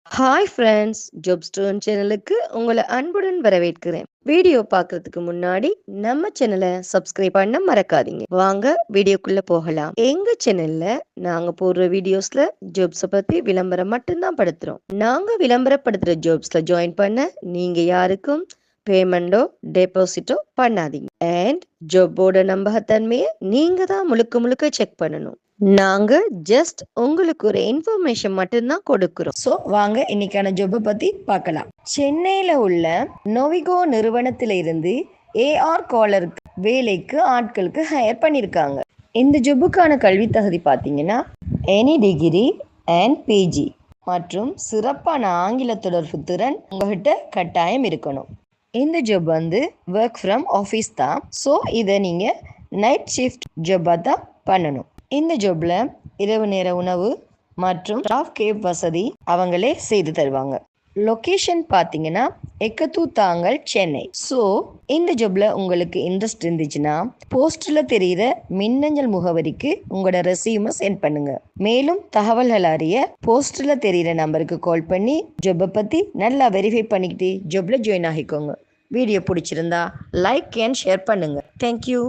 Hi friends, job stone சேனலுக்கு உங்களை அன்புடன் வரவேற்கிறேன். வீடியோ பார்க்கறதுக்கு முன்னாடி நம்ம சேனலை சப்ஸ்கிரைப் பண்ண மறக்காதீங்க. வாங்க வீடியோக்குள்ள போகலாம். எங்க சேனல்ல நாங்க போடுற வீடியோஸ்ல ஜாப்ஸை பத்தி விளம்பரம் மட்டும்தான் படுத்துறோம். நாங்க விளம்பரப்படுத்துற ஜாப்ஸ்ல ஜாயின் பண்ண நீங்க யாருக்கும் பேமெண்டோ டெபாசிட்டோ பண்ணாதீங்க. அண்ட் ஜாப்போட நம்பகத்தன்மையை நீங்க தான் முழுக்க முழுக்க செக் பண்ணணும். நாங்க ஜஸ்ட் உங்களுக்கு ஒரு இன்ஃபர்மேஷன் மட்டும்தான் கொடுக்கிறோம். ஸோ வாங்க இன்னைக்கான ஜாப்பை பத்தி பார்க்கலாம். சென்னையில உள்ள நொவிகோ நிறுவனத்தில இருந்து ஏஆர் காலருக்கு வேலைக்கு ஆட்களுக்கு ஹையர் பண்ணியிருக்காங்க. இந்த ஜாப்புக்கான கல்வி தகுதி பார்த்தீங்கன்னா எனி டிகிரி அண்ட் பிஜி மற்றும் சிறப்பான ஆங்கில தொடர்பு திறன் உங்ககிட்ட கட்டாயம் இருக்கணும். இந்த ஜாப் ஒர்க் ஃப்ரம் ஆஃபீஸ் தான். ஸோ இதை நீங்கள் நைட் ஷிஃப்ட் ஜாப்பாக தான் பண்ணணும். இந்த ஜாப்ல இரவு நேர உணவு மற்றும் ஸ்டாஃப் கேப் வசதி அவங்களே செய்து தருவாங்க. லொக்கேஷன் பார்த்தீங்கன்னா எக்கத்தூத்தாங்கல், சென்னை. ஸோ இந்த ஜாப்ல உங்களுக்கு இன்ட்ரெஸ்ட் இருந்துச்சுன்னா போஸ்டரில் தெரிகிற மின்னஞ்சல் முகவரிக்கு உங்களோட ரெசியூமை சென்ட் பண்ணுங்க. மேலும் தகவல்கள் அறிய போஸ்டரில் தெரிகிற நம்பருக்கு கால் பண்ணி ஜாப்பை பற்றி நல்லா வெரிஃபை பண்ணிக்கிட்டு ஜாப்ல ஜாயின் ஆகிக்கோங்க. வீடியோ பிடிச்சிருந்தா லைக் அண்ட் ஷேர் பண்ணுங்க. தேங்க்யூ.